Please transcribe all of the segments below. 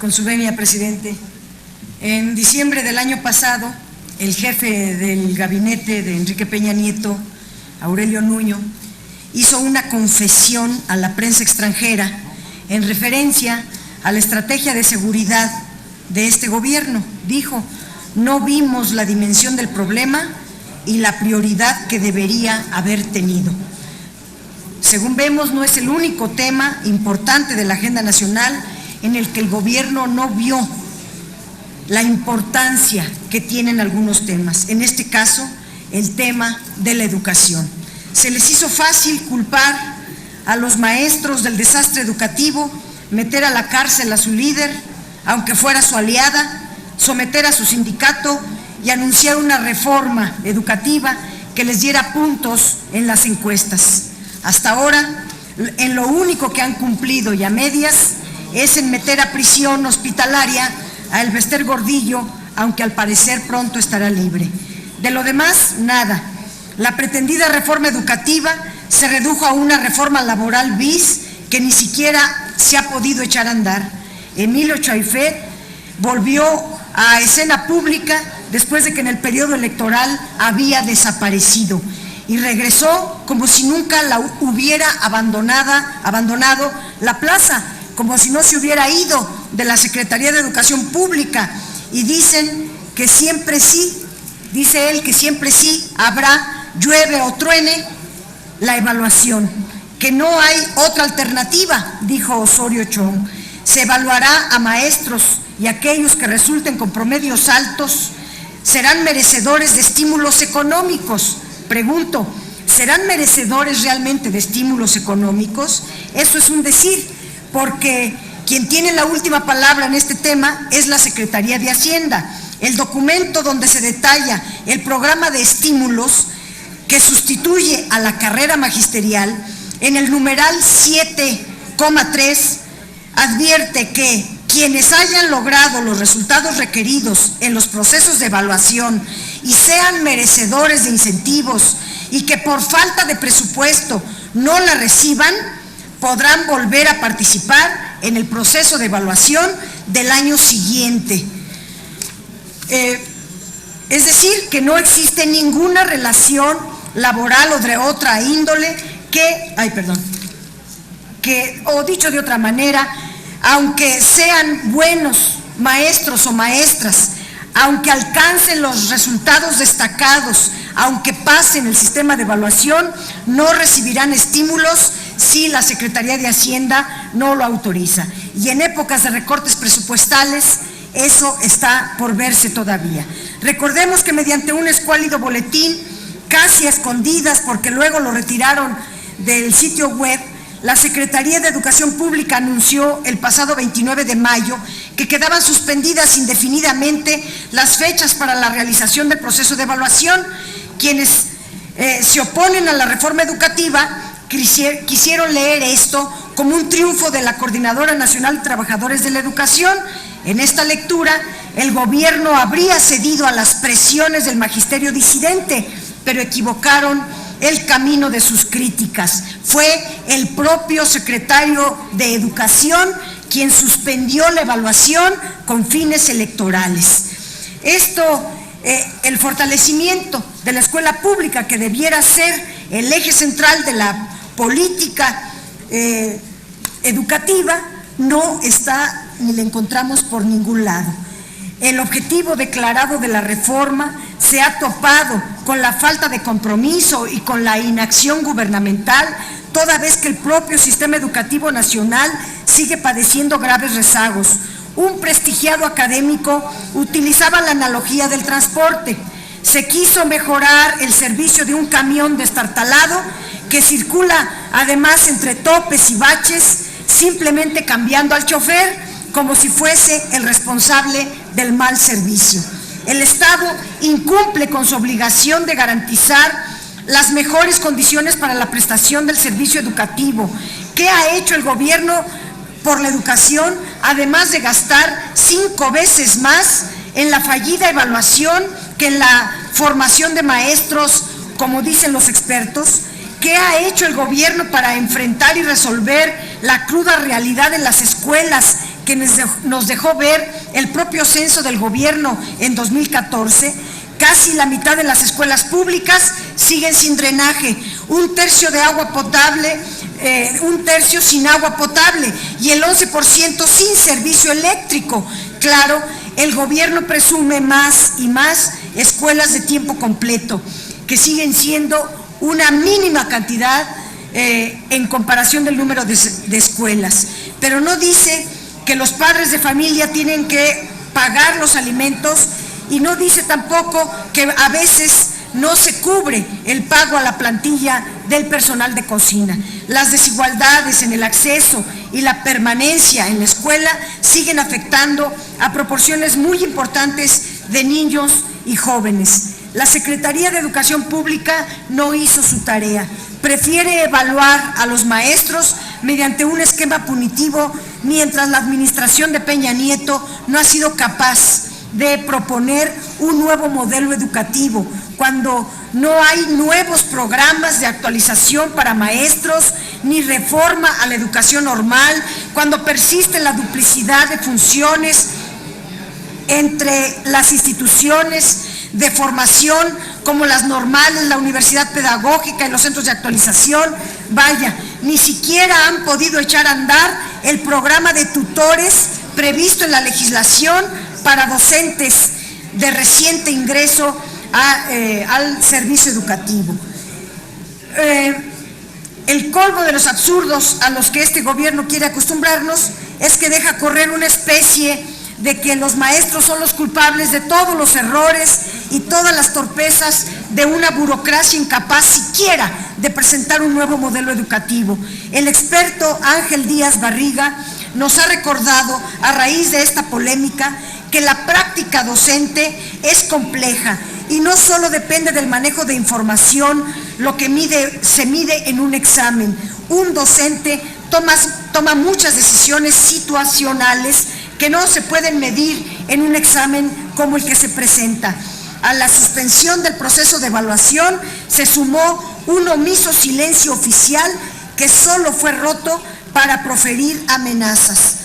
Con su venia, presidente. En diciembre del año pasado, el jefe del gabinete de Enrique Peña Nieto, Aurelio Nuño, hizo una confesión a la prensa extranjera en referencia a la estrategia de seguridad de este gobierno. Dijo: no vimos la dimensión del problema y la prioridad que debería haber tenido. Según vemos, no es el único tema importante de la agenda nacional en el que el gobierno no vio la importancia que tienen algunos temas. En este caso, el tema de la educación. Se les hizo fácil culpar a los maestros del desastre educativo, meter a la cárcel a su líder, aunque fuera su aliada, someter a su sindicato y anunciar una reforma educativa que les diera puntos en las encuestas. Hasta ahora, en lo único que han cumplido y a medias es en meter a prisión hospitalaria a Elbester Gordillo, aunque al parecer pronto estará libre. De lo demás, nada. La pretendida reforma educativa se redujo a una reforma laboral bis que ni siquiera se ha podido echar a andar. Emilio Chaifet volvió a escena pública después de que en el periodo electoral había desaparecido y regresó como si nunca la hubiera abandonado la plaza, como si no se hubiera ido de la Secretaría de Educación Pública, y dicen que siempre sí, dice él que siempre sí habrá, llueve o truene, la evaluación, que no hay otra alternativa, dijo Osorio Chong. Se evaluará a maestros y aquellos que resulten con promedios altos serán merecedores de estímulos económicos. Pregunto, ¿serán merecedores realmente de estímulos económicos? Eso es un decir, porque quien tiene la última palabra en este tema es la Secretaría de Hacienda. El documento donde se detalla el programa de estímulos que sustituye a la carrera magisterial, en el numeral 7,3, advierte que quienes hayan logrado los resultados requeridos en los procesos de evaluación y sean merecedores de incentivos y que por falta de presupuesto no la reciban, podrán volver a participar en el proceso de evaluación del año siguiente. Es decir, que no existe ninguna relación laboral o de otra índole o dicho de otra manera, aunque sean buenos maestros o maestras, aunque alcancen los resultados destacados, aunque pasen el sistema de evaluación, no recibirán estímulos si la Secretaría de Hacienda no lo autoriza. Y en épocas de recortes presupuestales, eso está por verse todavía. Recordemos que mediante un escuálido boletín, casi a escondidas porque luego lo retiraron del sitio web, la Secretaría de Educación Pública anunció el pasado 29 de mayo que quedaban suspendidas indefinidamente las fechas para la realización del proceso de evaluación. Quienes se oponen a la reforma educativa quisieron leer esto como un triunfo de la Coordinadora Nacional de Trabajadores de la Educación. En esta lectura, el gobierno habría cedido a las presiones del magisterio disidente, pero equivocaron el camino de sus críticas. Fue el propio secretario de Educación quien suspendió la evaluación con fines electorales. El fortalecimiento de la escuela pública, que debiera ser el eje central de la política educativa, no está ni le encontramos por ningún lado. El objetivo declarado de la reforma se ha topado con la falta de compromiso y con la inacción gubernamental, toda vez que el propio sistema educativo nacional sigue padeciendo graves rezagos. Un prestigiado académico utilizaba la analogía del transporte. Se quiso mejorar el servicio de un camión destartalado que circula además entre topes y baches, simplemente cambiando al chofer como si fuese el responsable del mal servicio. El Estado incumple con su obligación de garantizar las mejores condiciones para la prestación del servicio educativo. ¿Qué ha hecho el gobierno por la educación, además de gastar 5 veces más en la fallida evaluación que en la formación de maestros, como dicen los expertos? ¿Qué ha hecho el gobierno para enfrentar y resolver la cruda realidad en las escuelas que nos dejó ver el propio censo del gobierno en 2014, casi la mitad de las escuelas públicas siguen sin drenaje, un tercio de agua potable, un tercio sin agua potable y el 11% sin servicio eléctrico. Claro, el gobierno presume más y más escuelas de tiempo completo, que siguen siendo una mínima cantidad en comparación del número de escuelas, pero no dice que los padres de familia tienen que pagar los alimentos y no dice tampoco que a veces no se cubre el pago a la plantilla del personal de cocina. Las desigualdades en el acceso y la permanencia en la escuela siguen afectando a proporciones muy importantes de niños y jóvenes. La Secretaría de Educación Pública no hizo su tarea. Prefiere evaluar a los maestros mediante un esquema punitivo, mientras la administración de Peña Nieto no ha sido capaz de proponer un nuevo modelo educativo, cuando no hay nuevos programas de actualización para maestros, ni reforma a la educación normal, cuando persiste la duplicidad de funciones entre las instituciones de formación como las normales, la universidad pedagógica y los centros de actualización. Vaya, ni siquiera han podido echar a andar el programa de tutores previsto en la legislación para docentes de reciente ingreso al servicio educativo. El colmo de los absurdos a los que este gobierno quiere acostumbrarnos es que deja correr una especie de que los maestros son los culpables de todos los errores y todas las torpezas de una burocracia incapaz siquiera de presentar un nuevo modelo educativo. El experto Ángel Díaz Barriga nos ha recordado, a raíz de esta polémica, que la práctica docente es compleja y no solo depende del manejo de información, lo que se mide en un examen. Un docente toma muchas decisiones situacionales que no se pueden medir en un examen como el que se presenta. A la suspensión del proceso de evaluación se sumó un omiso silencio oficial que solo fue roto para proferir amenazas.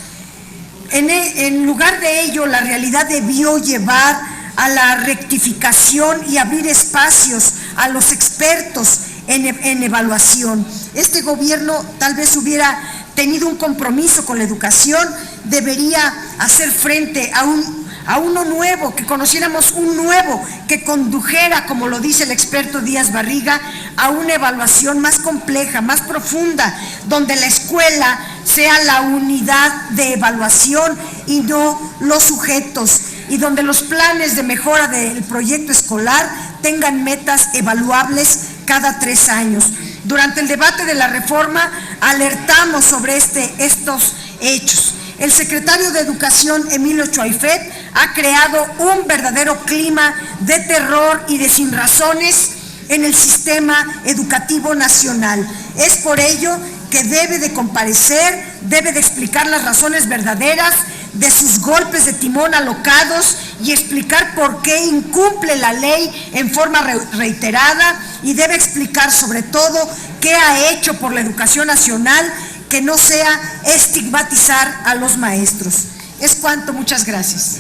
En lugar de ello, la realidad debió llevar a la rectificación y abrir espacios a los expertos en evaluación. Este gobierno tal vez hubiera tenido un compromiso con la educación, debería hacer frente a uno nuevo, que conociéramos un nuevo, que condujera, como lo dice el experto Díaz Barriga, a una evaluación más compleja, más profunda, donde la escuela sea la unidad de evaluación y no los sujetos, y donde los planes de mejora del proyecto escolar tengan metas evaluables cada 3 años. Durante el debate de la reforma alertamos sobre estos hechos. El secretario de Educación, Emilio Choaifet, ha creado un verdadero clima de terror y de sinrazones en el sistema educativo nacional. Es por ello que debe de comparecer, debe de explicar las razones verdaderas de sus golpes de timón alocados y explicar por qué incumple la ley en forma reiterada, y debe explicar sobre todo qué ha hecho por la educación nacional, que no sea estigmatizar a los maestros. Es cuanto, muchas gracias.